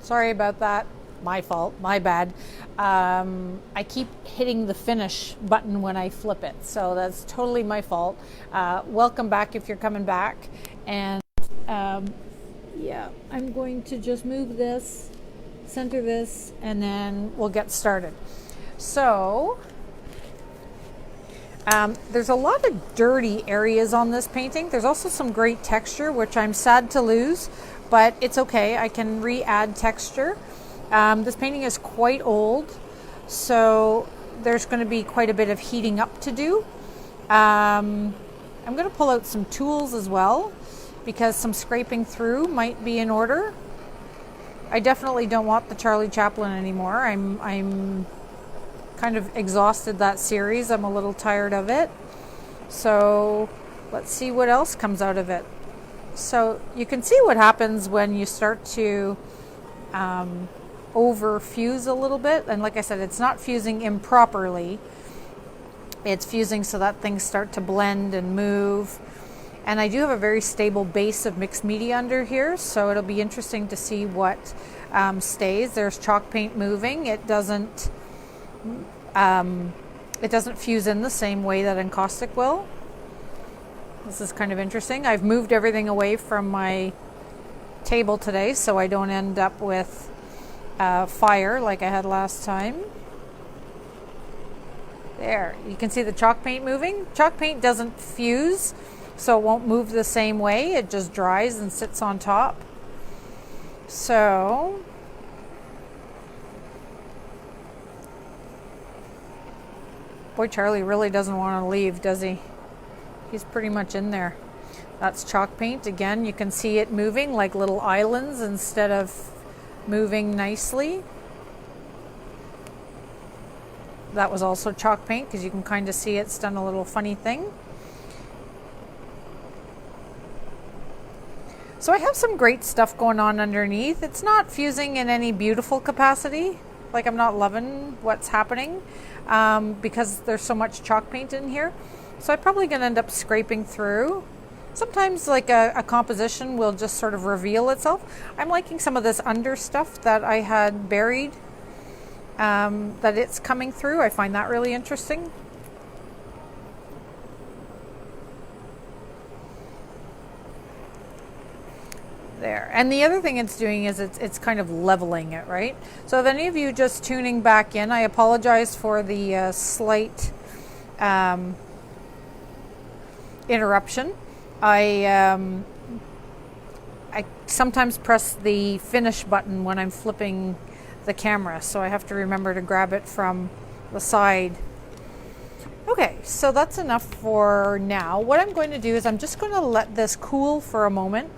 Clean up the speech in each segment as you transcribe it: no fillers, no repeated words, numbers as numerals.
Sorry about that. My fault, my bad. I keep hitting the finish button when I flip it, so that's totally my fault. Welcome back if you're coming back. And yeah, I'm going to just move this, center this, and then we'll get started. So there's a lot of dirty areas on this painting. There's also some great texture, which I'm sad to lose, but it's okay. I can re-add texture. This painting is quite old, so there's going to be quite a bit of heating up to do. I'm going to pull out some tools as well, because some scraping through might be in order. I definitely don't want the Charlie Chaplin anymore. I'm kind of exhausted that series. I'm a little tired of it. So let's see what else comes out of it. So you can see what happens when you start to over fuse a little bit, and like I said, it's not fusing improperly, it's fusing so that things start to blend and move. And I do have a very stable base of mixed media under here, so it'll be interesting to see what stays. There's chalk paint moving. It doesn't fuse in the same way that encaustic will. This is kind of interesting. I've moved everything away from my table today so I don't end up with fire like I had last time. There, you can see the chalk paint moving. Chalk paint doesn't fuse, so it won't move the same way. It just dries and sits on top. So boy, Charlie really doesn't want to leave, does he? He's pretty much in there. That's chalk paint. Again, you can see it moving like little islands instead of moving nicely. That was also chalk paint, because you can kind of see it's done a little funny thing. So I have some great stuff going on underneath. It's not fusing in any beautiful capacity. Like, I'm not loving what's happening because there's so much chalk paint in here. So I'm probably going to end up scraping through. Sometimes like a composition will just sort of reveal itself. I'm liking some of this under stuff that I had buried, that it's coming through. I find that really interesting. There. And the other thing it's doing is it's kind of leveling it, right? So if any of you just tuning back in, I apologize for the slight interruption. I sometimes press the finish button when I'm flipping the camera, so I have to remember to grab it from the side. Okay, so that's enough for now. What I'm going to do is I'm just going to let this cool for a moment,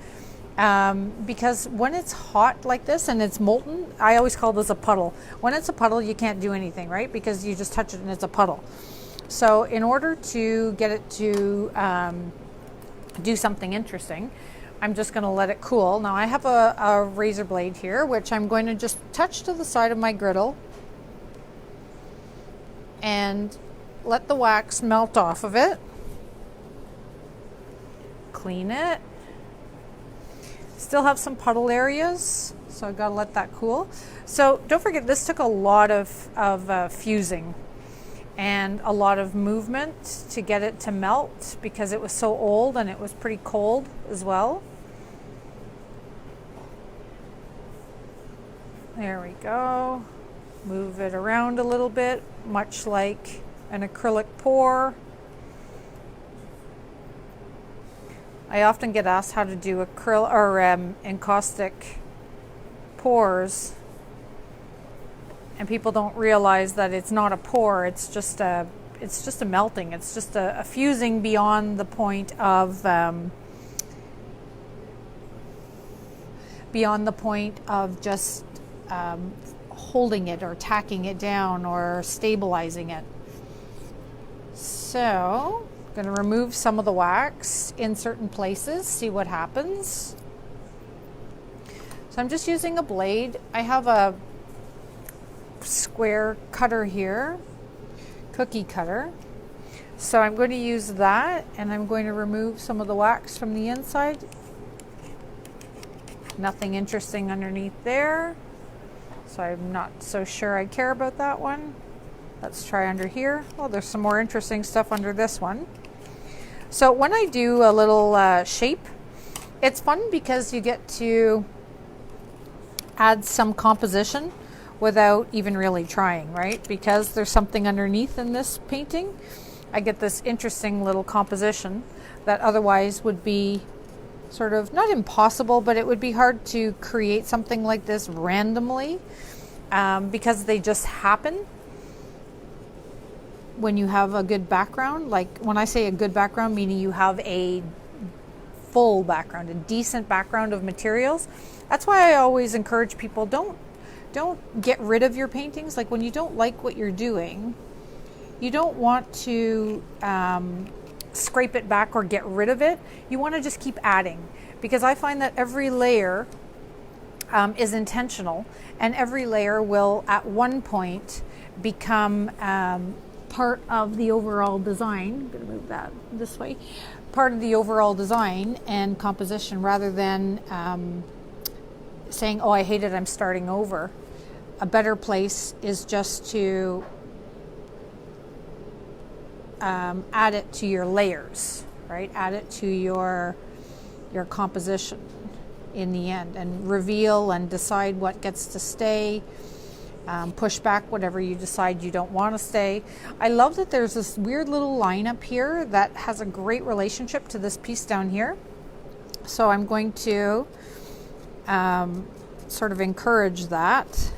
because when it's hot like this and it's molten, I always call this a puddle. When it's a puddle, you can't do anything, right? Because you just touch it and it's a puddle. So in order to get it to do something interesting, I'm just going to let it cool. Now I have a razor blade here, which I'm going to just touch to the side of my griddle and let the wax melt off of it. Clean it. Still have some puddle areas, so I've got to let that cool. So don't forget, this took a lot of fusing and a lot of movement to get it to melt, because it was so old and it was pretty cold as well. There we go. Move it around a little bit, much like an acrylic pour. I often get asked how to do acrylic or encaustic pours, and people don't realize that it's not a pour. It's just a melting. It's just a fusing beyond the point of just holding it or tacking it down or stabilizing it. So I'm going to remove some of the wax in certain places, see what happens. So I'm just using a blade. I have a square cutter here, cookie cutter. So I'm going to use that, and I'm going to remove some of the wax from the inside. Nothing interesting underneath there. So I'm not so sure I care about that one. Let's try under here. Oh, there's some more interesting stuff under this one. So when I do a little shape, it's fun because you get to add some composition without even really trying, right? Because there's something underneath in this painting, I get this interesting little composition that otherwise would be sort of not impossible, but it would be hard to create something like this randomly because they just happen when you have a good background. Like when I say a good background, meaning you have a full background, a decent background of materials. That's why I always encourage people, don't get rid of your paintings. Like when you don't like what you're doing, you don't want to scrape it back or get rid of it. You want to just keep adding, because I find that every layer is intentional, and every layer will at one point become part of the overall design. I'm going to move that this way. Part of the overall design and composition, rather than saying, oh, I hate it, I'm starting over. A better place is just to add it to your layers, right? Add it to your composition in the end, and reveal and decide what gets to stay. Push back whatever you decide you don't want to stay. I love that there's this weird little line up here that has a great relationship to this piece down here. So I'm going to sort of encourage that.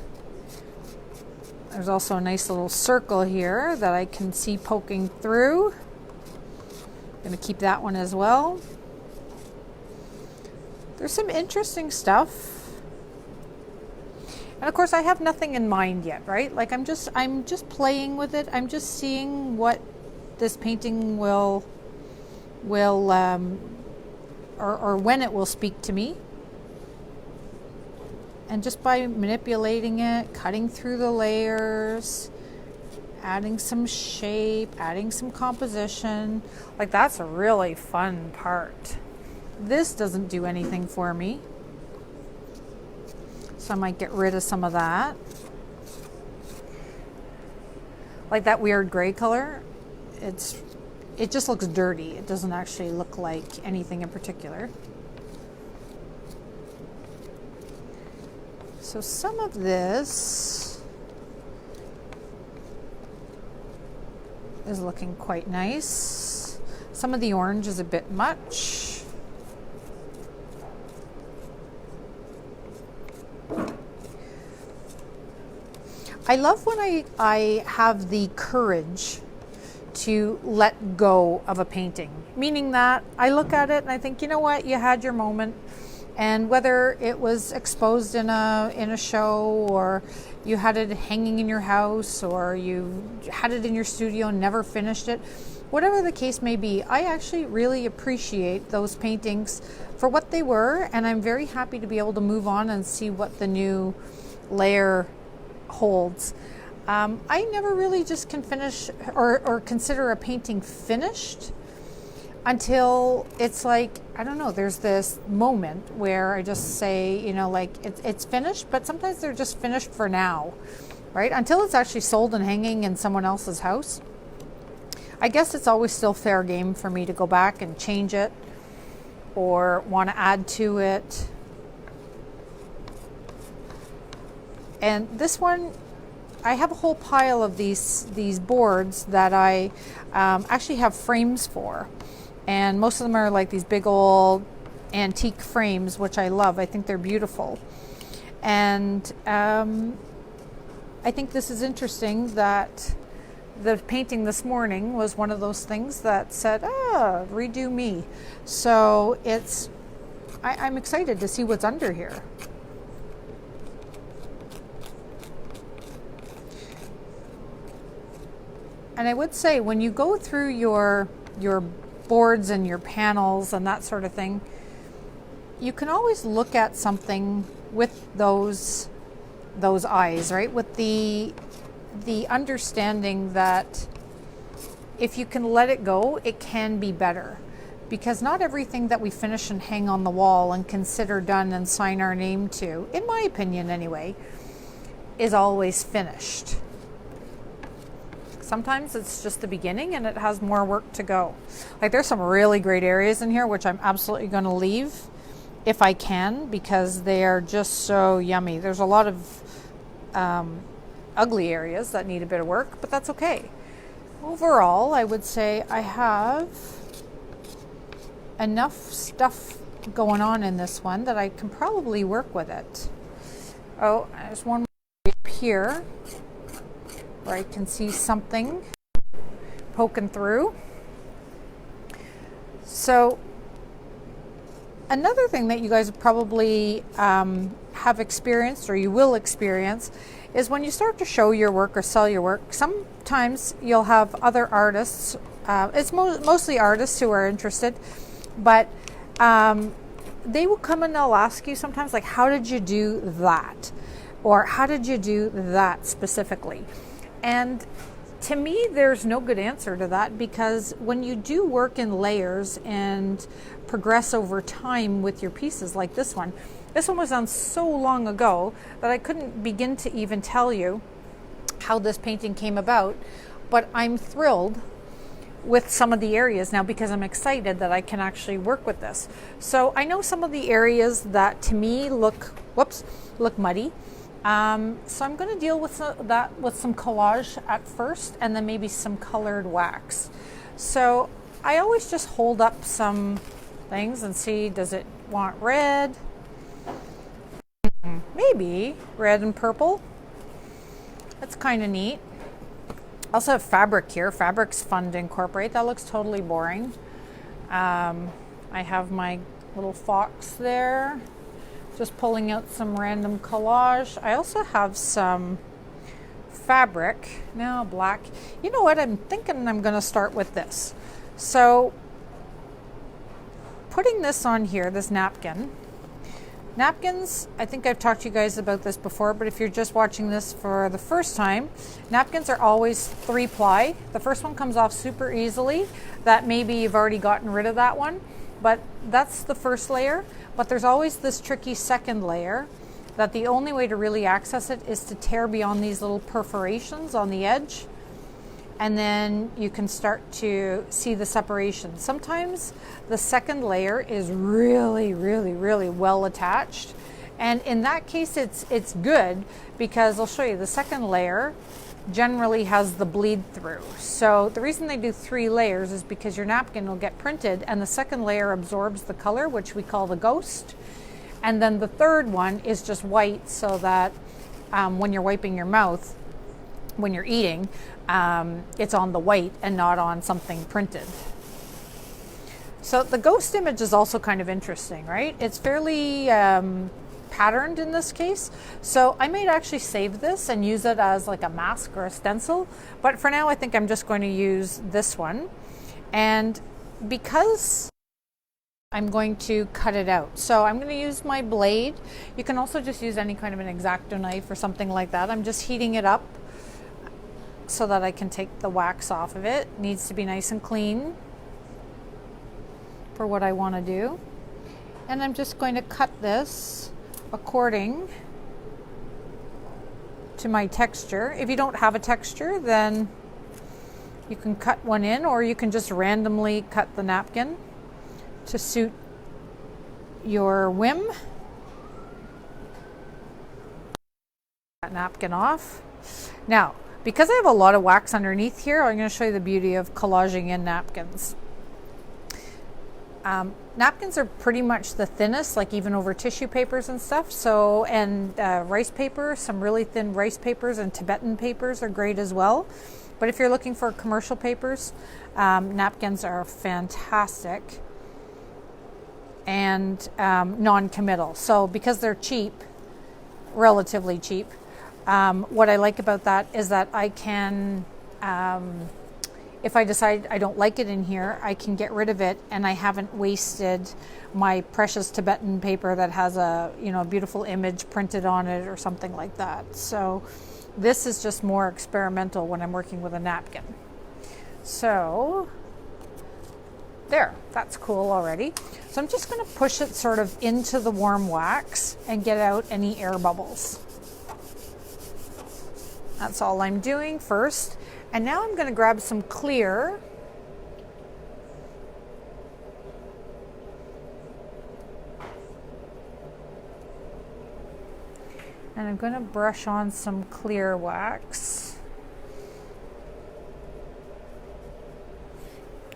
There's also a nice little circle here that I can see poking through. I'm going to keep that one as well. There's some interesting stuff. And of course I have nothing in mind yet, right? Like I'm just playing with it. I'm just seeing what this painting will or when it will speak to me. And just by manipulating it, cutting through the layers, adding some shape, adding some composition, like that's a really fun part. This doesn't do anything for me, so I might get rid of some of that. Like that weird gray color, it just looks dirty. It doesn't actually look like anything in particular. So some of this is looking quite nice. Some of the orange is a bit much. I love when I have the courage to let go of a painting, meaning that I look at it and I think, you know what, you had your moment. And whether it was exposed in a show, or you had it hanging in your house, or you had it in your studio and never finished it, whatever the case may be, I actually really appreciate those paintings for what they were, and I'm very happy to be able to move on and see what the new layer holds. I never really just can finish or consider a painting finished until it's like, I don't know, there's this moment where I just say, you know, like it's finished, but sometimes they're just finished for now, right? Until it's actually sold and hanging in someone else's house. I guess it's always still fair game for me to go back and change it or want to add to it. And this one, I have a whole pile of these boards that I actually have frames for. And most of them are like these big old antique frames, which I love. I think they're beautiful. And I think this is interesting that the painting this morning was one of those things that said, redo me. So I'm excited to see what's under here. And I would say when you go through your boards and your panels and that sort of thing, you can always look at something with those eyes, right? With the understanding that if you can let it go, it can be better. Because not everything that we finish and hang on the wall and consider done and sign our name to, in my opinion anyway, is always finished. Sometimes it's just the beginning and it has more work to go. Like there's some really great areas in here which I'm absolutely going to leave if I can, because they are just so yummy. There's a lot of ugly areas that need a bit of work, but that's okay. Overall, I would say I have enough stuff going on in this one that I can probably work with it. Oh, there's one up here where I can see something poking through. So another thing that you guys probably have experienced, or you will experience, is when you start to show your work or sell your work, sometimes you'll have other artists, it's mostly artists who are interested, but they will come and they'll ask you sometimes, like, how did you do that? Or how did you do that specifically? And to me, there's no good answer to that, because when you do work in layers and progress over time with your pieces like this one was done so long ago that I couldn't begin to even tell you how this painting came about, but I'm thrilled with some of the areas now because I'm excited that I can actually work with this. So I know some of the areas that to me look muddy. So I'm going to deal with that with some collage at first, and then maybe some colored wax. So I always just hold up some things and see, does it want red? Maybe red and purple. That's kind of neat. I also have fabric here. Fabric's fun to incorporate. That looks totally boring. I have my little fox there, just pulling out some random collage. I also have some fabric, now black. You know what, I'm thinking I'm going to start with this. So putting this on here, this napkin. Napkins, I think I've talked to you guys about this before, but if you're just watching this for the first time, napkins are always 3-ply. The first one comes off super easily. That maybe you've already gotten rid of that one, but that's the first layer. But there's always this tricky second layer that the only way to really access it is to tear beyond these little perforations on the edge, and then you can start to see the separation. Sometimes the second layer is really, really, really well attached, and in that case it's good, because I'll show you the second layer generally has the bleed through. So the reason they do 3 layers is because your napkin will get printed and the second layer absorbs the color, which we call the ghost, and then the third one is just white, so that when you're wiping your mouth when you're eating, it's on the white and not on something printed. So the ghost image is also kind of interesting, right? It's fairly patterned in this case. So I might actually save this and use it as like a mask or a stencil. But for now, I think I'm just going to use this one. And because I'm going to cut it out. So I'm going to use my blade. You can also just use any kind of an X-Acto knife or something like that. I'm just heating it up so that I can take the wax off of it. It needs to be nice and clean for what I want to do. And I'm just going to cut this according to my texture. If you don't have a texture, then you can cut one in, or you can just randomly cut the napkin to suit your whim. That napkin off. Now, because I have a lot of wax underneath here, I'm going to show you the beauty of collaging in napkins. Napkins are pretty much the thinnest, like even over tissue papers and stuff. So, and rice paper, some really thin rice papers and Tibetan papers are great as well. But if you're looking for commercial papers, napkins are fantastic and non-committal. So because they're cheap, relatively cheap, what I like about that is that I can, if I decide I don't like it in here, I can get rid of it, and I haven't wasted my precious Tibetan paper that has a beautiful image printed on it or something like that. So this is just more experimental when I'm working with a napkin. So there, that's cool already. So I'm just going to push it sort of into the warm wax and get out any air bubbles. That's all I'm doing first. And now I'm going to grab some clear. And I'm going to brush on some clear wax.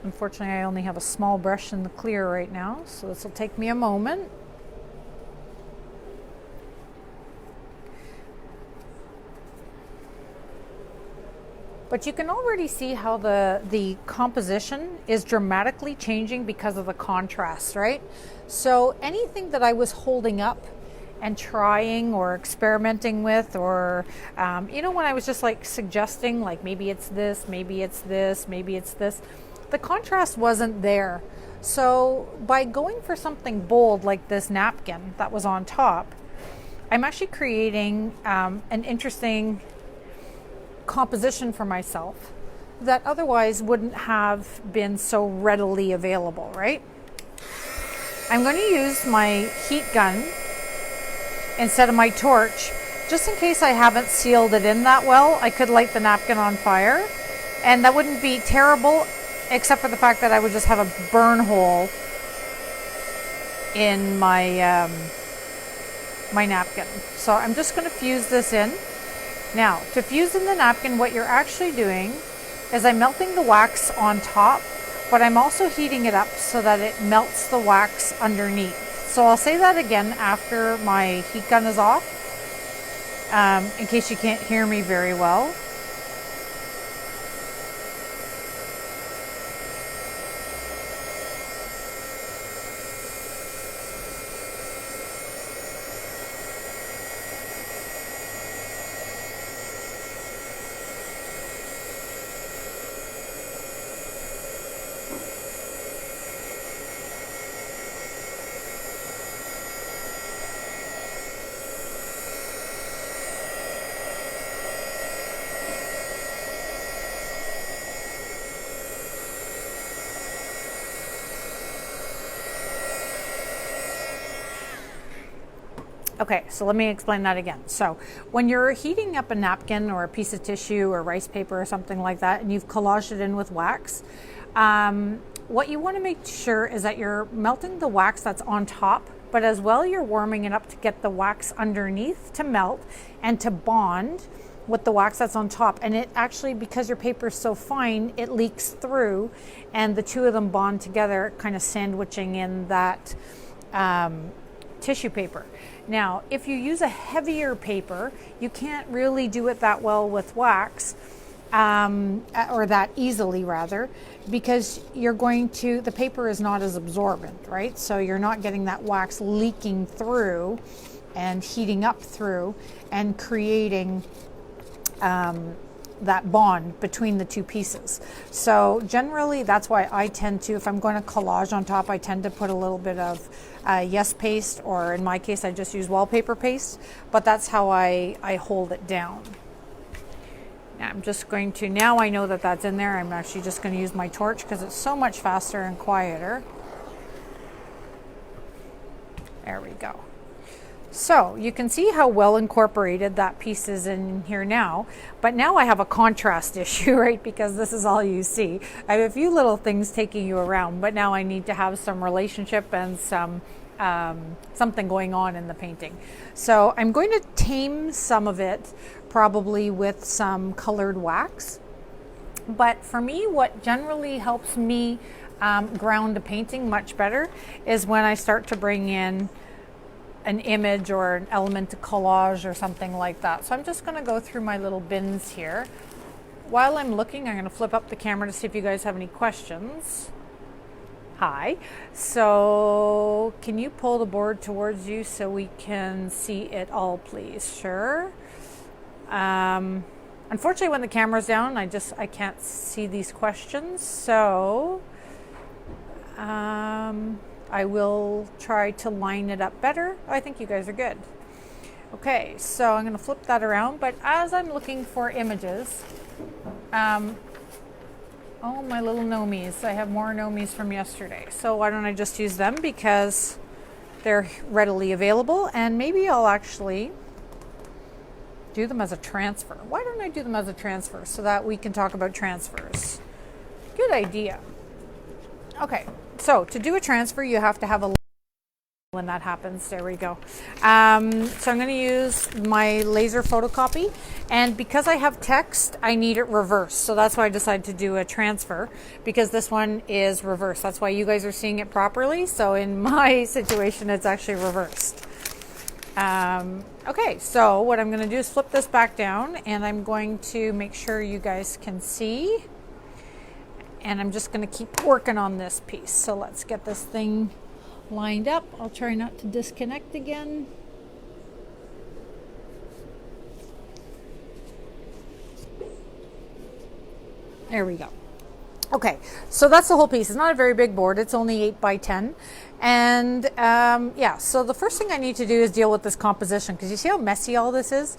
Unfortunately, I only have a small brush in the clear right now, so this will take me a moment. But you can already see how the composition is dramatically changing because of the contrast, right? So anything that I was holding up and trying or experimenting with, or you know, when I was just like suggesting, like maybe it's this, maybe it's this, maybe it's this, the contrast wasn't there. So by going for something bold like this napkin that was on top, I'm actually creating an interesting composition for myself that otherwise wouldn't have been so readily available, right? I'm going to use my heat gun instead of my torch, just in case I haven't sealed it in that well. I could light the napkin on fire, and that wouldn't be terrible, except for the fact that I would just have a burn hole in my my napkin. So I'm just going to fuse this in. Now, to fuse in the napkin, what you're actually doing is I'm melting the wax on top, but I'm also heating it up so that it melts the wax underneath. So I'll say that again after my heat gun is off, in case you can't hear me very well. Okay, so let me explain that again. So when you're heating up a napkin or a piece of tissue or rice paper or something like that, and you've collaged it in with wax, what you want to make sure is that you're melting the wax that's on top, but as well you're warming it up to get the wax underneath to melt and to bond with the wax that's on top. And it actually, because your paper is so fine, it leaks through, and the two of them bond together, kind of sandwiching in that tissue paper. Now, if you use a heavier paper, you can't really do it that well with wax, or that easily rather, because you're going to, the paper is not as absorbent, right? So you're not getting that wax leaking through and heating up through and creating that bond between the two pieces. So generally that's why I tend to, if I'm going to collage on top, I tend to put a little bit of yes paste, or in my case I just use wallpaper paste, but that's how I hold it down. Now I'm just going to, now I know that that's in there, I'm actually just going to use my torch because it's so much faster and quieter. There we go. So you can see how well incorporated that piece is in here now, but now I have a contrast issue, right? Because this is all you see. I have a few little things taking you around, but now I need to have some relationship and some something going on in the painting. So I'm going to tame some of it, probably with some colored wax. But for me, what generally helps me ground a painting much better is when I start to bring in an image or an element to collage or something like that. So I'm just going to go through my little bins here. While I'm looking, I'm going to flip up the camera to see if you guys have any questions. Hi. So can you pull the board towards you so we can see it all, please? Sure. Unfortunately, when the camera's down, I can't see these questions. So I will try to line it up better. I think you guys are good. Okay, so I'm going to flip that around, but as I'm looking for images, oh, my little nomies. I have more nomies from yesterday. So why don't I just use them because they're readily available, and maybe I'll actually do them as a transfer. Why don't I do them as a transfer so that we can talk about transfers? Good idea. Okay, so to do a transfer, you have to have a when that happens. There we go. So I'm going to use my laser photocopy, and because I have text, I need it reversed. So that's why I decided to do a transfer, because this one is reversed. That's why you guys are seeing it properly. So in my situation, it's actually reversed. Okay, so what I'm going to do is flip this back down, and I'm going to make sure you guys can see. And I'm just going to keep working on this piece. So let's get this thing lined up. I'll try not to disconnect again. There we go. Okay, so that's the whole piece. It's not a very big board. It's only 8 by 10. And yeah, so the first thing I need to do is deal with this composition, because you see how messy all this is?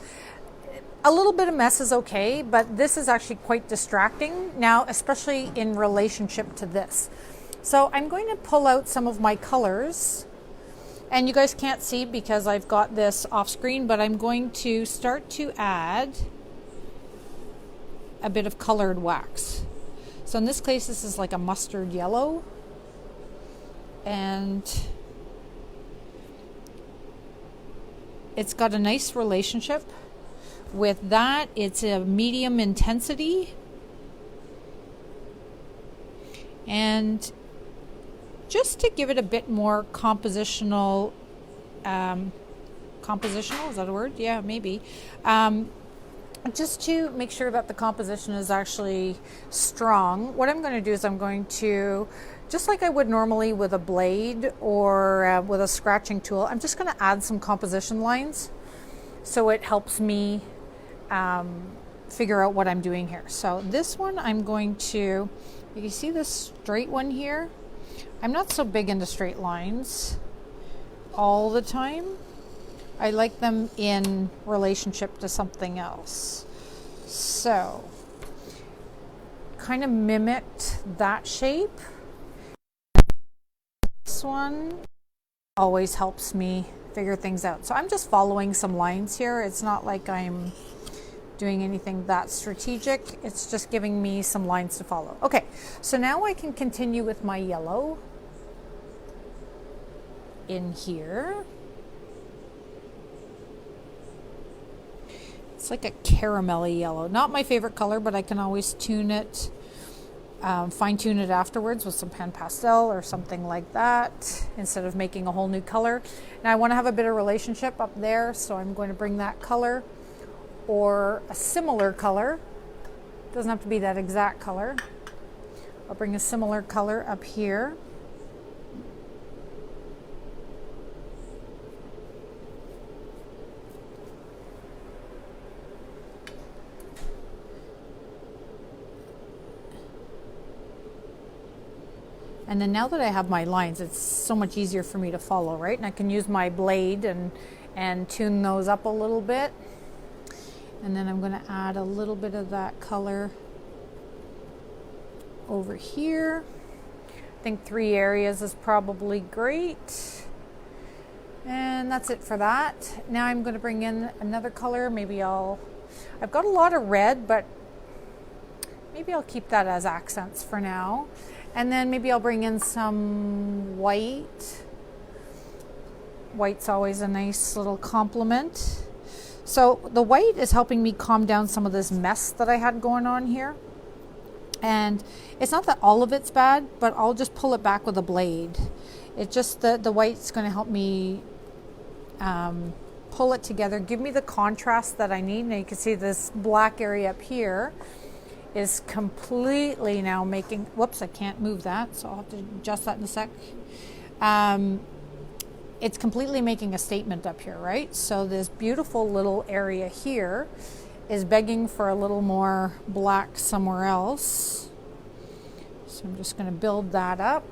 A little bit of mess is okay, but this is actually quite distracting now, especially in relationship to this. So I'm going to pull out some of my colors, and you guys can't see because I've got this off screen, but I'm going to start to add a bit of colored wax. So in this case, this is like a mustard yellow, and it's got a nice relationship with that. It's a medium intensity, and just to give it a bit more compositional, is that a word? Yeah, maybe. Just to make sure that the composition is actually strong, what I'm going to do is I'm going to, just like I would normally with a blade or with a scratching tool, I'm just going to add some composition lines so it helps me figure out what I'm doing here. So this one I'm going to, you see this straight one here? I'm not so big into straight lines all the time. I like them in relationship to something else. So, kind of mimicked that shape. This one always helps me figure things out. So I'm just following some lines here. It's not like I'm doing anything that strategic. It's just giving me some lines to follow. Okay, so now I can continue with my yellow in here. It's like a caramelly yellow. Not my favorite color, but I can always tune it, fine tune it afterwards with some pan pastel or something like that, instead of making a whole new color. Now I want to have a bit of relationship up there, so I'm going to bring that color or a similar color. Doesn't have to be that exact color. I'll bring a similar color up here. And then now that I have my lines, it's so much easier for me to follow, right? And I can use my blade and tune those up a little bit. And then I'm going to add a little bit of that color over here. I think 3 areas is probably great. And that's it for that. Now I'm going to bring in another color. Maybe I've got a lot of red, but maybe I'll keep that as accents for now. And then maybe I'll bring in some white. White's always a nice little complement. So the white is helping me calm down some of this mess that I had going on here. And it's not that all of it's bad, but I'll just pull it back with a blade. It's just the white's going to help me pull it together, give me the contrast that I need. Now you can see this black area up here is completely now making, whoops, I can't move that, so I'll have to adjust that in a sec. It's completely making a statement up here, right? So this beautiful little area here is begging for a little more black somewhere else. So I'm just going to build that up.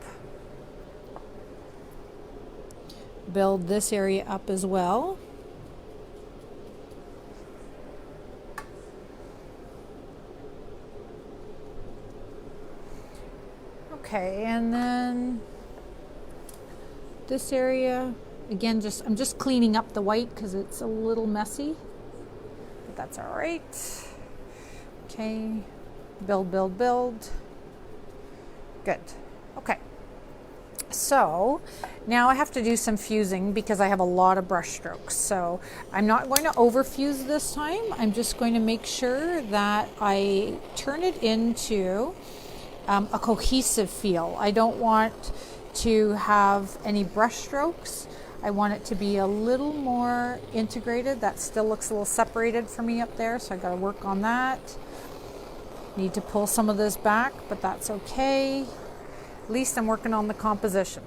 Build this area up as well. Okay, and then this area, again, I'm just cleaning up the white because it's a little messy. that's all right. Okay, build, build, build. Good. Okay. So now I have to do some fusing because I have a lot of brush strokes. So I'm not going to overfuse this time. I'm just going to make sure that I turn it into a cohesive feel. I don't want to have any brush strokes. I want it to be a little more integrated. That still looks a little separated for me up there, so I got to work on that. Need to pull some of this back, but that's okay. At least I'm working on the composition.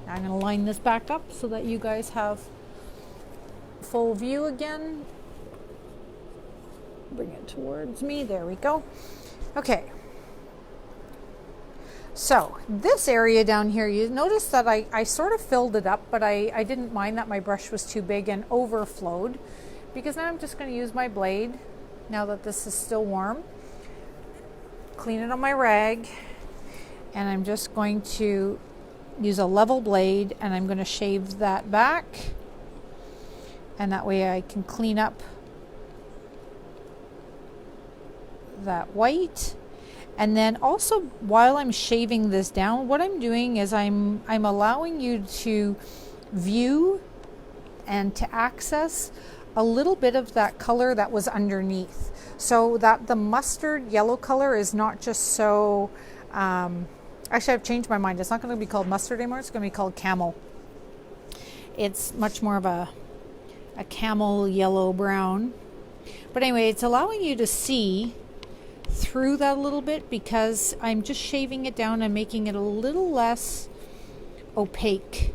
Now I'm going to line this back up so that you guys have full view again. Bring it towards me. There we go. Okay. So this area down here, you notice that I sort of filled it up, but I didn't mind that my brush was too big and overflowed, because now I'm just going to use my blade, now that this is still warm, clean it on my rag, and I'm just going to use a level blade, and I'm going to shave that back, and that way I can clean up that white. And then also, while I'm shaving this down, what I'm doing is I'm allowing you to view and to access a little bit of that color that was underneath, so that the mustard yellow color is not just so, actually I've changed my mind. It's not going to be called mustard anymore. It's going to be called camel. It's much more of a camel yellow brown. But anyway, it's allowing you to see through that a little bit, because I'm just shaving it down and making it a little less opaque.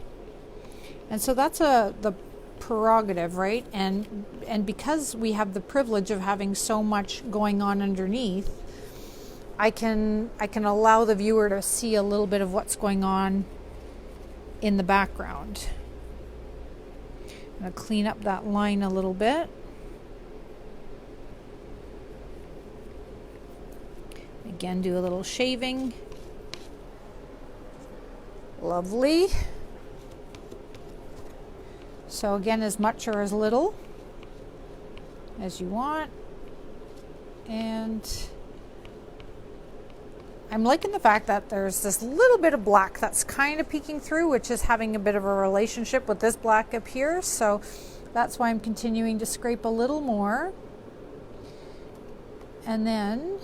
And so that's the prerogative, right? And because we have the privilege of having so much going on underneath, I can allow the viewer to see a little bit of what's going on in the background. I'm going to clean up that line a little bit. Again, do a little shaving. Lovely. So again, as much or as little as you want. And I'm liking the fact that there's this little bit of black that's kind of peeking through, which is having a bit of a relationship with this black up here. So that's why I'm continuing to scrape a little more. And then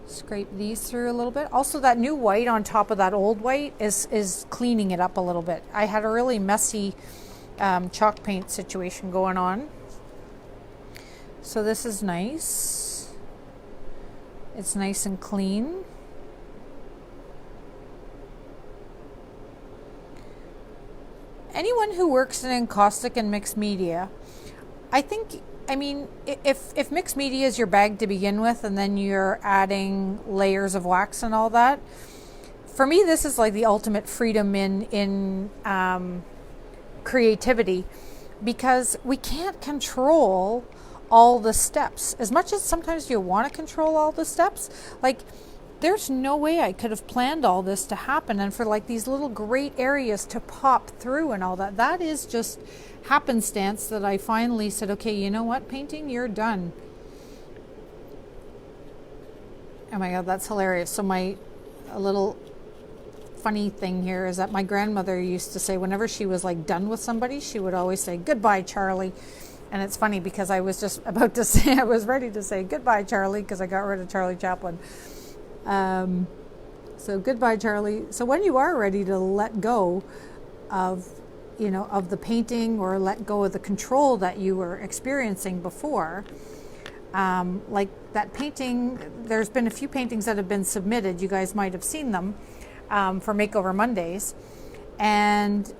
scrape these through a little bit. Also, that new white on top of that old white is cleaning it up a little bit. I had a really messy chalk paint situation going on. So this is nice. It's nice and clean. Anyone who works in encaustic and mixed media, I mean, if mixed media is your bag to begin with, and then you're adding layers of wax and all that, for me, this is like the ultimate freedom in creativity, because we can't control all the steps. As much as sometimes you want to control all the steps, like there's no way I could have planned all this to happen, and for like these little great areas to pop through and all that. That is just happenstance that I finally said, okay, you know what, painting, you're done. Oh my God, that's hilarious. So a little funny thing here is that my grandmother used to say, whenever she was like done with somebody, she would always say, "Goodbye, Charlie." And it's funny because I was just about to say, I was ready to say goodbye, Charlie, because I got rid of Charlie Chaplin. So goodbye, Charlie. So when you are ready to let go of the painting, or let go of the control that you were experiencing before, like that painting, there's been a few paintings that have been submitted. You guys might have seen them for Makeover Mondays. And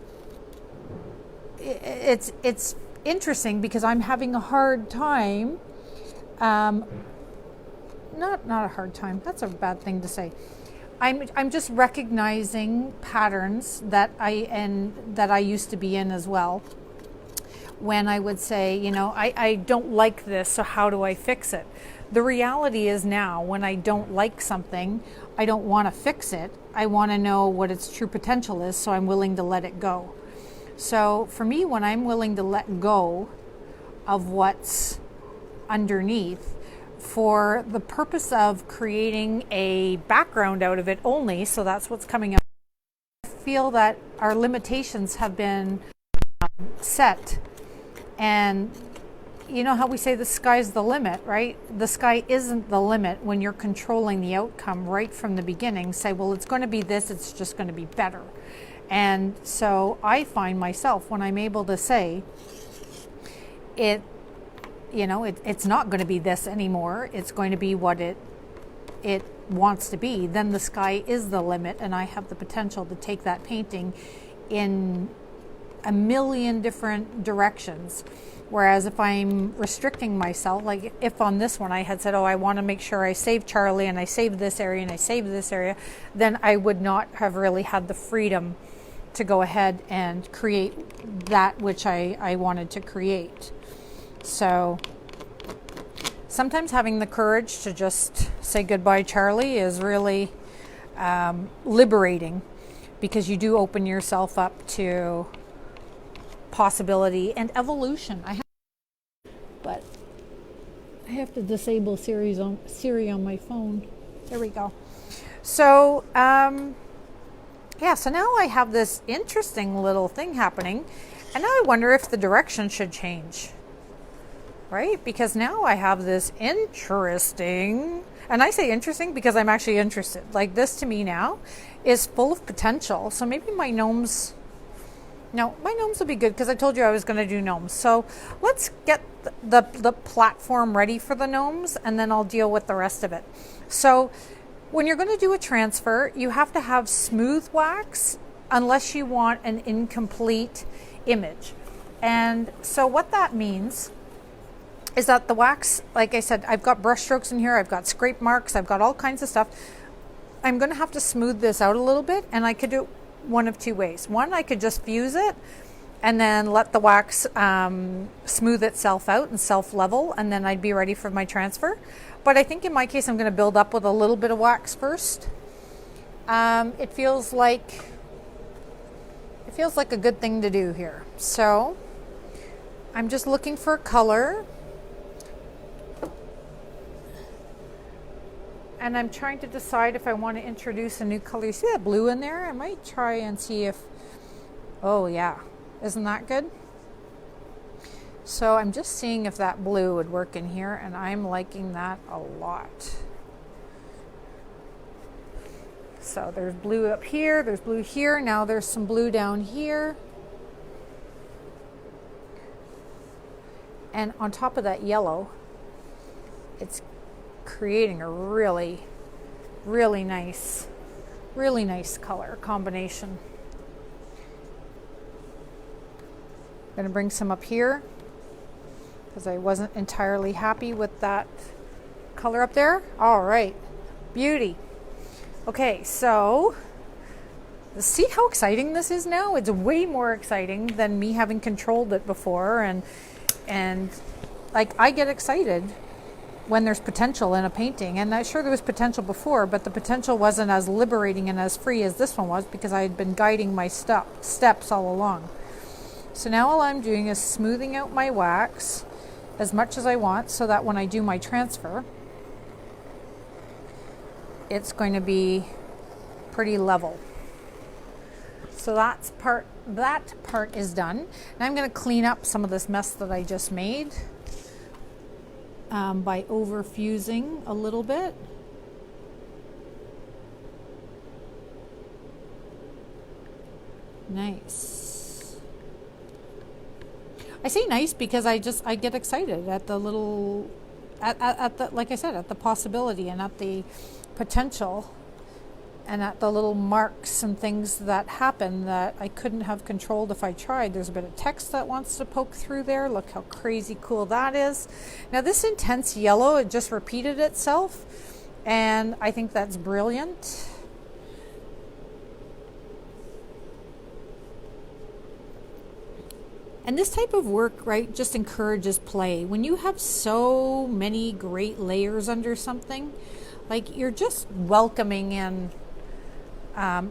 it's interesting because I'm having a hard time, not a hard time, that's a bad thing to say. I'm just recognizing patterns that I used to be in as well. When I would say, I don't like this, so how do I fix it? The reality is now, when I don't like something, I don't want to fix it. I want to know what its true potential is, so I'm willing to let it go. So for me, when I'm willing to let go of what's underneath for the purpose of creating a background out of it only. So that's what's coming up. I feel that our limitations have been set, and you know how we say the sky's the limit, right? The sky isn't the limit when you're controlling the outcome right from the beginning. Say, well, it's going to be this, it's just going to be better. And so I find myself, when I'm able to say it's not going to be this anymore, it's going to be what it wants to be, then the sky is the limit, and I have the potential to take that painting in a million different directions. Whereas if I'm restricting myself, like if on this one I had said, oh, I want to make sure I save Charlie and I save this area and I save this area, then I would not have really had the freedom to go ahead and create that which I wanted to create. So sometimes having the courage to just say goodbye, Charlie, is really liberating, because you do open yourself up to possibility and evolution. But I have to disable Siri on my phone. There we go. So so now I have this interesting little thing happening, and now I wonder if the direction should change, right? Because now I have this interesting, and I say interesting because I'm actually interested. Like, this to me now is full of potential. So maybe my gnomes will be good, because I told you I was going to do gnomes. So let's get the platform ready for the gnomes, and then I'll deal with the rest of it. So when you're going to do a transfer, you have to have smooth wax unless you want an incomplete image. And so what that means is that the wax, like I said, I've got brush strokes in here, I've got scrape marks, I've got all kinds of stuff. I'm going to have to smooth this out a little bit, and I could do it one of two ways. One, I could just fuse it and then let the wax smooth itself out and self-level, and then I'd be ready for my transfer. But I think in my case, I'm going to build up with a little bit of wax first. It feels like a good thing to do here. So I'm just looking for a color, and I'm trying to decide if I want to introduce a new color. You see that blue in there? I might try and see if, oh yeah, isn't that good? So I'm just seeing if that blue would work in here, and I'm liking that a lot. So there's blue up here, there's blue here, now there's some blue down here. And on top of that yellow, it's creating a really nice color combination. I'm going to bring some up here because I wasn't entirely happy with that color up there. All right, beauty. Okay, so see how exciting this is now? It's way more exciting than me having controlled it before, and like, I get excited when there's potential in a painting, and I'm sure there was potential before, but the potential wasn't as liberating and as free as this one was, because I had been guiding my steps all along. So now all I'm doing is smoothing out my wax as much as I want, so that when I do my transfer, it's going to be pretty level. So that part is done. Now I'm going to clean up some of this mess that I just made by over fusing a little bit. Nice. I say nice because I get excited at the little, at the, like I said, at the possibility and at the potential and at the little marks and things that happen that I couldn't have controlled if I tried. There's a bit of text that wants to poke through there. Look how crazy cool that is. Now this intense yellow, it just repeated itself, and I think that's brilliant. And this type of work, right, just encourages play. When you have so many great layers under something, like, you're just welcoming in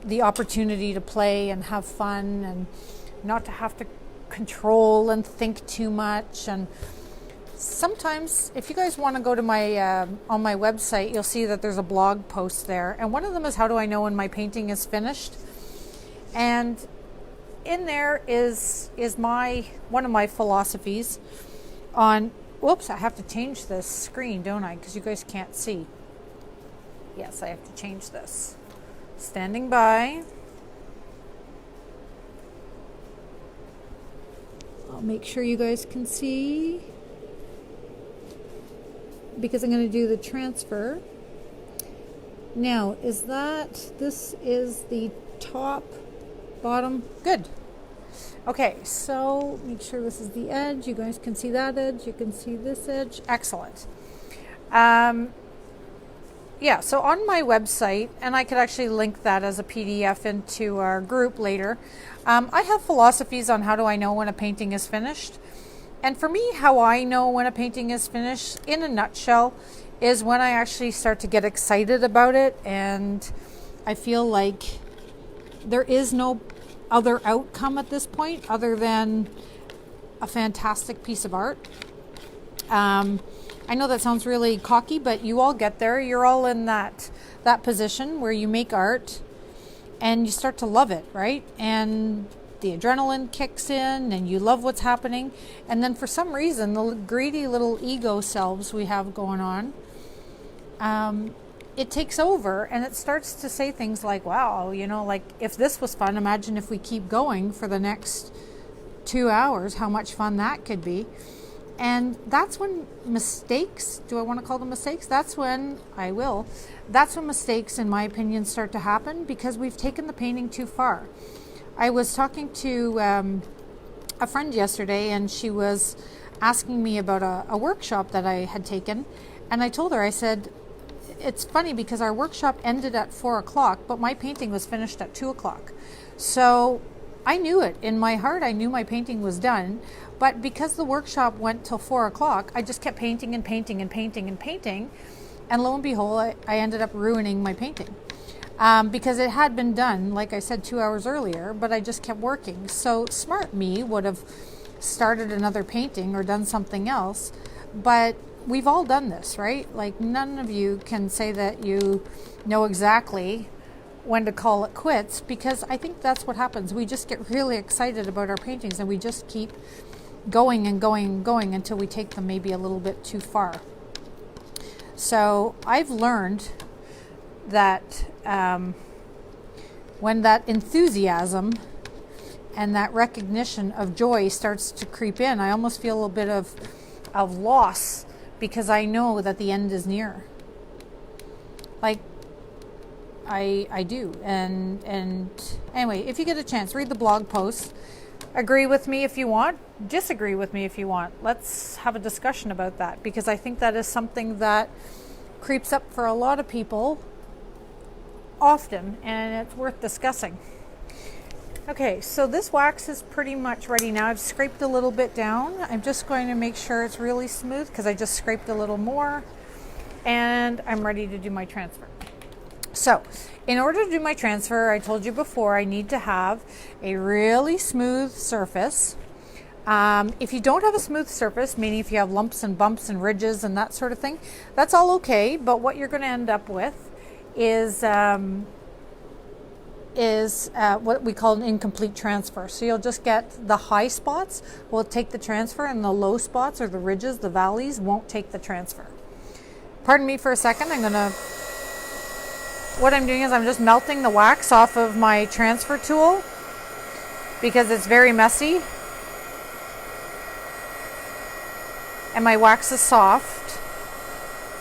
the opportunity to play and have fun and not to have to control and think too much. And sometimes if you guys want to go to my on my website, you'll see that there's a blog post there, and one of them is how do I know when my painting is finished. And in there is my one of my philosophies on, whoops, I have to change this screen, don't I, because you guys can't see. Yes, I have to change this. Standing by. I'll make sure you guys can see, because I'm going to do the transfer. Now, this is the top, bottom, good. Okay, so make sure this is the edge. You guys can see that edge. You can see this edge. Excellent. Yeah, so on my website, and I could actually link that as a PDF into our group later, I have philosophies on how do I know when a painting is finished. And for me, how I know when a painting is finished, in a nutshell, is when I actually start to get excited about it and I feel like there is no other outcome at this point other than a fantastic piece of art. I know that sounds really cocky, but you all get there. You're all in that position where you make art and you start to love it, right? And the adrenaline kicks in and you love what's happening. And then for some reason, the greedy little ego selves we have going on, it takes over and it starts to say things like, wow, like if this was fun, imagine if we keep going for the next 2 hours, how much fun that could be. And that's when mistakes, do I want to call them mistakes? That's when mistakes, in my opinion, start to happen because we've taken the painting too far. I was talking to a friend yesterday and she was asking me about a workshop that I had taken. And I told her, I said, it's funny because our workshop ended at 4 o'clock, but my painting was finished at 2 o'clock. So I knew it. In my heart, I knew my painting was done. But because the workshop went till 4 o'clock, I just kept painting and painting and painting and painting. And lo and behold, I ended up ruining my painting. Because it had been done, like I said, 2 hours earlier, but I just kept working. So smart me would have started another painting or done something else. But we've all done this, right? Like none of you can say that you know exactly when to call it quits, because I think that's what happens. We just get really excited about our paintings and we just keep going and going and going until we take them maybe a little bit too far. So I've learned that when that enthusiasm and that recognition of joy starts to creep in, I almost feel a little bit of loss because I know that the end is near. Like I do. And anyway, if you get a chance, read the blog post. Agree with me if you want, disagree with me if you want. Let's have a discussion about that, because I think that is something that creeps up for a lot of people often, and it's worth discussing. Okay, so this wax is pretty much ready now. I've scraped a little bit down. I'm just going to make sure it's really smooth because I just scraped a little more, and I'm ready to do my transfer. So, in order to do my transfer, I told you before, I need to have a really smooth surface. If you don't have a smooth surface, meaning if you have lumps and bumps and ridges and that sort of thing, that's all okay. But what you're going to end up with is what we call an incomplete transfer. So you'll just get the high spots will take the transfer, and the low spots or the ridges, the valleys, won't take the transfer. Pardon me for a second. What I'm doing is I'm just melting the wax off of my transfer tool because it's very messy and my wax is soft,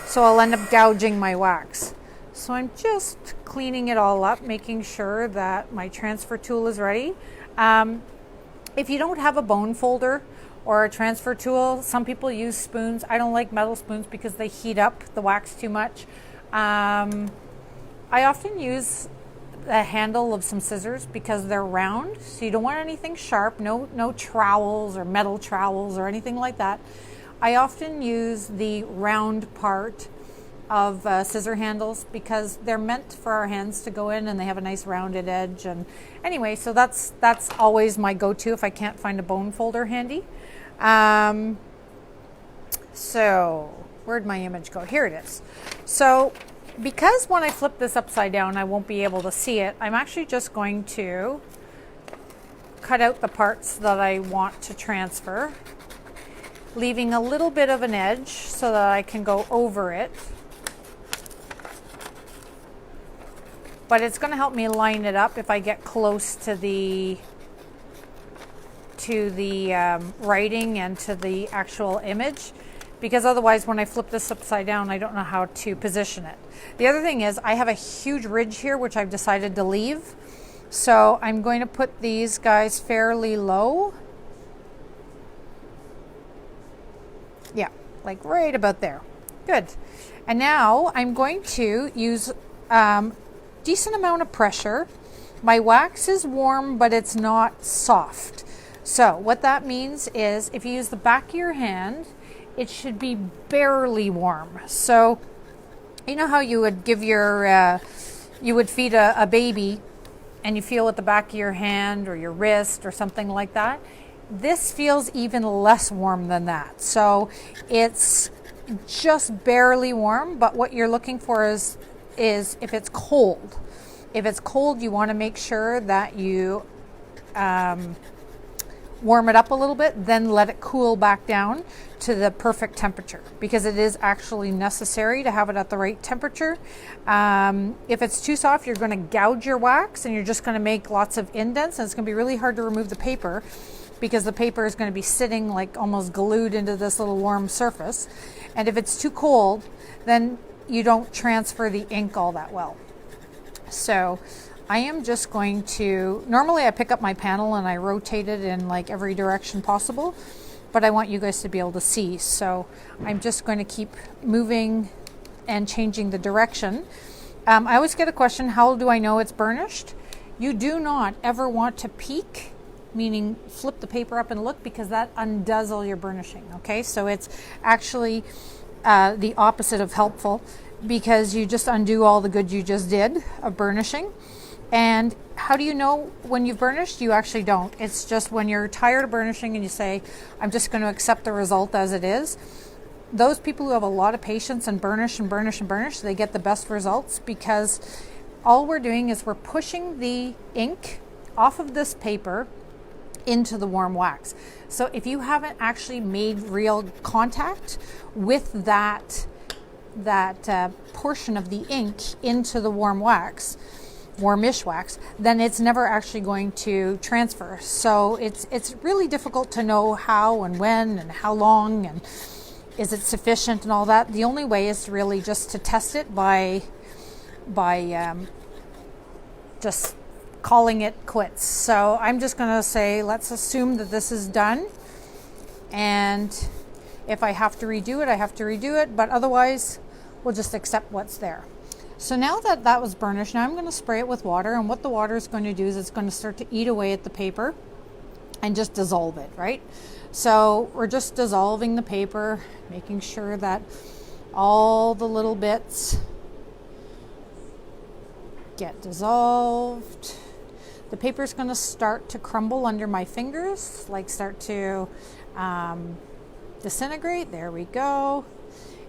so I'll end up gouging my wax. So I'm just cleaning it all up, making sure that my transfer tool is ready. If you don't have a bone folder or a transfer tool, some people use spoons. I don't like metal spoons because they heat up the wax too much. I often use the handle of some scissors because they're round, so you don't want anything sharp, no trowels or metal trowels or anything like that. I often use the round part of scissor handles because they're meant for our hands to go in and they have a nice rounded edge. And anyway, so that's always my go-to if I can't find a bone folder handy. So where'd my image go? Here it is. So because when I flip this upside down, I won't be able to see it, I'm actually just going to cut out the parts that I want to transfer, leaving a little bit of an edge so that I can go over it. But it's going to help me line it up if I get close to the writing and to the actual image, because otherwise when I flip this upside down, I don't know how to position it. The other thing is I have a huge ridge here, which I've decided to leave. So I'm going to put these guys fairly low. Yeah, like right about there. Good. And now I'm going to use decent amount of pressure. My wax is warm, but it's not soft. So what that means is if you use the back of your hand, it should be barely warm. So you know how you would give you would feed a baby and you feel with the back of your hand or your wrist or something like that? This feels even less warm than that. So it's just barely warm, but what you're looking for is if it's cold. If it's cold, you want to make sure that you warm it up a little bit, then let it cool back down to the perfect temperature, because it is actually necessary to have it at the right temperature. If it's too soft, you're going to gouge your wax and you're just going to make lots of indents, and it's going to be really hard to remove the paper because the paper is going to be sitting like almost glued into this little warm surface. And if it's too cold, then you don't transfer the ink all that well. So I am just going to, normally I pick up my panel and I rotate it in like every direction possible, but I want you guys to be able to see. So I'm just going to keep moving and changing the direction. I always get a question, how do I know it's burnished? You do not ever want to peek, meaning flip the paper up and look, because that undoes all your burnishing, okay? So it's actually the opposite of helpful, because you just undo all the good you just did of burnishing. And how do you know when you've burnished? You actually don't. It's just when you're tired of burnishing and you say, I'm just going to accept the result as it is. Those people who have a lot of patience and burnish and burnish and burnish, they get the best results, because all we're doing is we're pushing the ink off of this paper into the warm wax. So if you haven't actually made real contact with that portion of the ink into the warmish wax, then it's never actually going to transfer. So it's really difficult to know how and when and how long and is it sufficient and all that. The only way is really just to test it by just calling it quits. So I'm just going to say, let's assume that this is done, and if I have to redo it, I have to redo it, but otherwise we'll just accept what's there. So now that that was burnished, now I'm going to spray it with water, and what the water is going to do is it's going to start to eat away at the paper and just dissolve it, right? So we're just dissolving the paper, making sure that all the little bits get dissolved. The paper is going to start to crumble under my fingers, like start to disintegrate. There we go.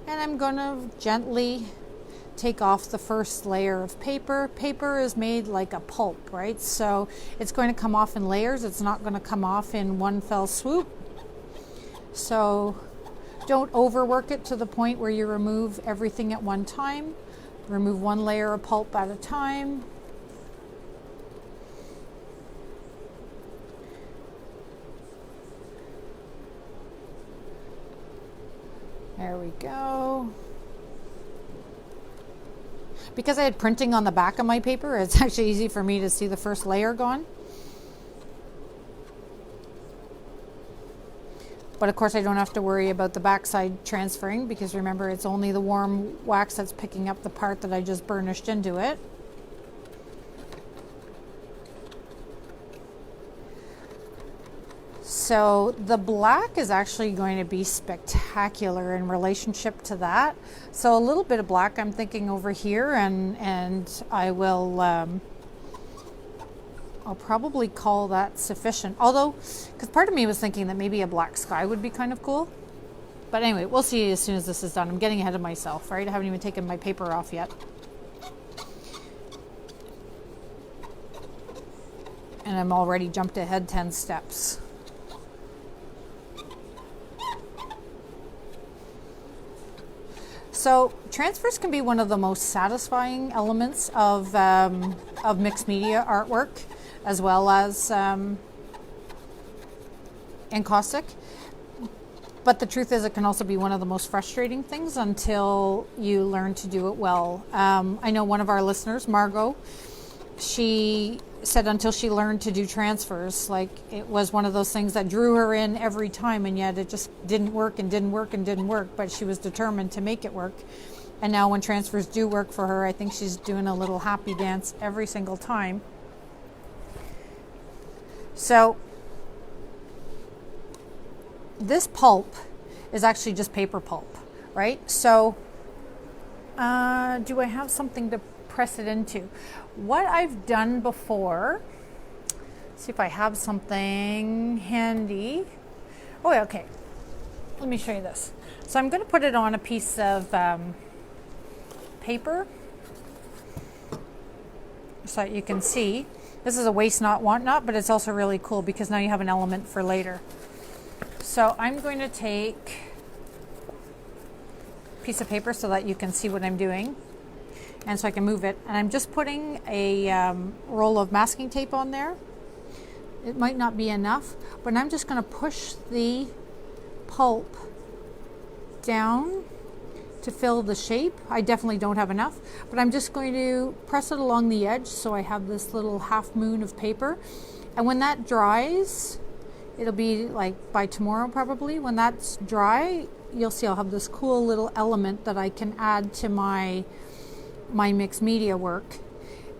And I'm going to gently take off the first layer of paper. Paper is made like a pulp, right? So it's going to come off in layers. It's not going to come off in one fell swoop. So don't overwork it to the point where you remove everything at one time. Remove one layer of pulp at a time. There we go. Because I had printing on the back of my paper, it's actually easy for me to see the first layer gone. But of course I don't have to worry about the backside transferring, because remember, it's only the warm wax that's picking up the part that I just burnished into it. So the black is actually going to be spectacular in relationship to that. So a little bit of black I'm thinking over here, and I will I'll probably call that sufficient. Although, because part of me was thinking that maybe a black sky would be kind of cool. But anyway, we'll see as soon as this is done. I'm getting ahead of myself, right? I haven't even taken my paper off yet. And I'm already jumped ahead 10 steps. So transfers can be one of the most satisfying elements of mixed media artwork, as well as encaustic. But the truth is, it can also be one of the most frustrating things until you learn to do it well. I know one of our listeners, Margot, she said until she learned to do transfers, like it was one of those things that drew her in every time, and yet it just didn't work and didn't work and didn't work, but she was determined to make it work. And now when transfers do work for her, I think she's doing a little happy dance every single time. So this pulp is actually just paper pulp, right? So do I have something to press it into? What I've done before, see if I have something handy. Oh, yeah, okay. Let me show you this. So I'm going to put it on a piece of paper so that you can see. This is a waste not, want not, but it's also really cool because now you have an element for later. So I'm going to take a piece of paper so that you can see what I'm doing, and so I can move it. And I'm just putting a roll of masking tape on there. It might not be enough, but I'm just going to push the pulp down to fill the shape. I definitely don't have enough, but I'm just going to press it along the edge so I have this little half moon of paper. And when that dries, it'll be like by tomorrow probably. When that's dry, you'll see I'll have this cool little element that I can add to my mixed media work.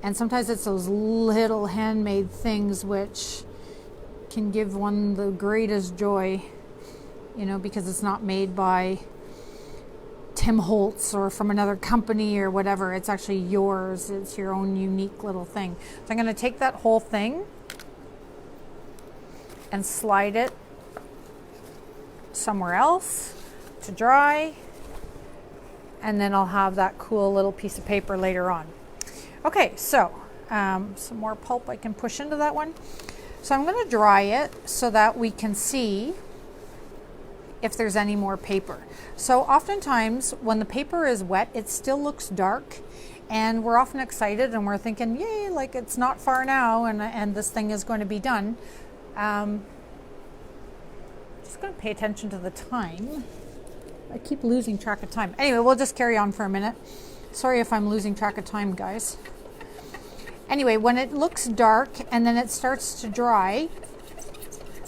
And sometimes it's those little handmade things which can give one the greatest joy, you know, because it's not made by Tim Holtz or from another company or whatever. It's actually yours. It's your own unique little thing. So I'm going to take that whole thing and slide it somewhere else to dry, and then I'll have that cool little piece of paper later on. Okay, so some more pulp I can push into that one. So I'm going to dry it so that we can see if there's any more paper. So oftentimes when the paper is wet, it still looks dark, and we're often excited and we're thinking, yay, like it's not far now and this thing is going to be done. Just going to pay attention to the time. I keep losing track of time. Anyway, we'll just carry on for a minute. Sorry if I'm losing track of time, guys. Anyway, when it looks dark and then it starts to dry,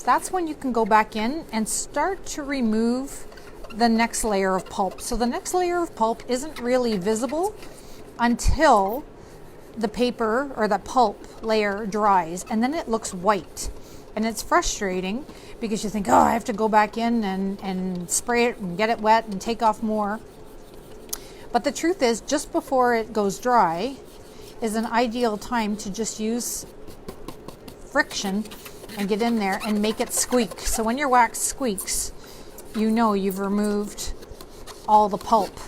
that's when you can go back in and start to remove the next layer of pulp. So the next layer of pulp isn't really visible until the paper or the pulp layer dries, and then it looks white. And it's frustrating because you think, oh, I have to go back in and spray it and get it wet and take off more. But the truth is, just before it goes dry is an ideal time to just use friction and get in there and make it squeak. So when your wax squeaks, you know you've removed all the pulp.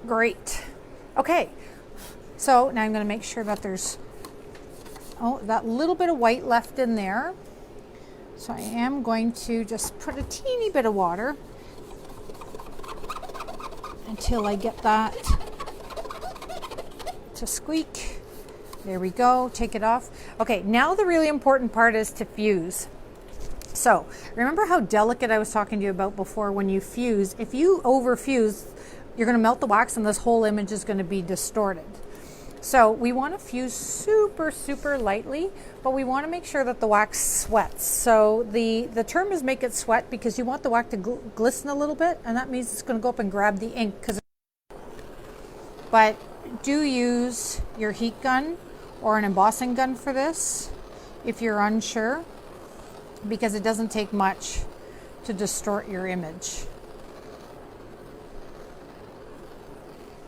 Great. Okay, so now I'm going to make sure that there's that little bit of white left in there. So I am going to just put a teeny bit of water until I get that to squeak. There we go. Take it off. Okay, now the really important part is to fuse. So remember how delicate I was talking to you about before when you fuse? If you overfuse, you're going to melt the wax and this whole image is going to be distorted. So we want to fuse super, super lightly, but we want to make sure that the wax sweats. So the term is make it sweat because you want the wax to glisten a little bit, and that means it's going to go up and grab the ink. But do use your heat gun or an embossing gun for this if you're unsure, because it doesn't take much to distort your image.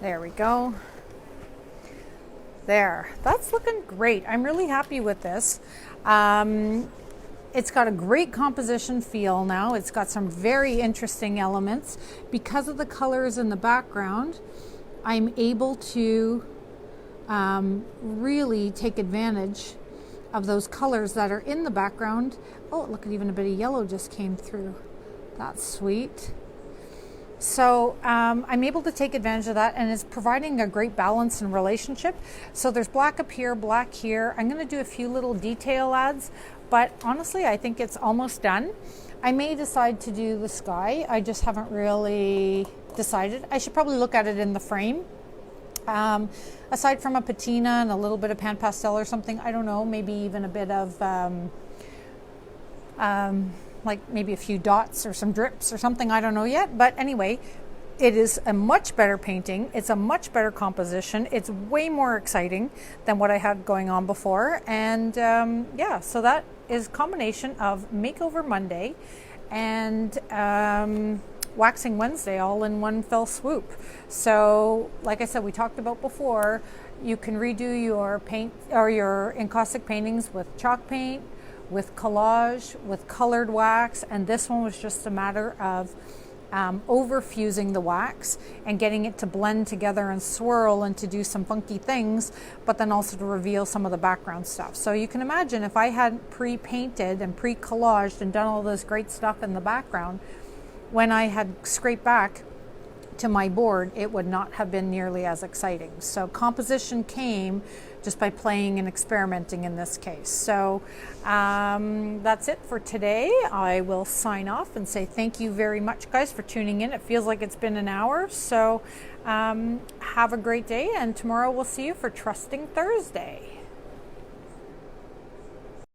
There we go. There, that's looking great. I'm really happy with this. It's got a great composition feel now. It's got some very interesting elements. Because of the colors in the background, I'm able to really take advantage of those colors that are in the background. Oh, look at, even a bit of yellow just came through. That's sweet. So I'm able to take advantage of that, and it's providing a great balance and relationship. So there's black up here, black here. I'm going to do a few little detail adds, but honestly, I think it's almost done. I may decide to do the sky. I just haven't really decided. I should probably look at it in the frame. Aside from a patina and a little bit of pan pastel or something, I don't know, maybe even a bit of like maybe a few dots or some drips or something, I don't know yet. But anyway, it is a much better painting. It's a much better composition. It's way more exciting than what I had going on before. And yeah, so that is a combination of Makeover Monday and Waxing Wednesday all in one fell swoop. So like I said, we talked about before, you can redo your paint or your encaustic paintings with chalk paint, with collage, with colored wax, and this one was just a matter of over-fusing the wax and getting it to blend together and swirl and to do some funky things, but then also to reveal some of the background stuff. So you can imagine if I had pre-painted and pre-collaged and done all this great stuff in the background, when I had scraped back to my board, it would not have been nearly as exciting. So composition came just by playing and experimenting in this case. So that's it for today. I will sign off and say thank you very much, guys, for tuning in. It feels like it's been an hour. So have a great day, and tomorrow we'll see you for Trusting Thursday.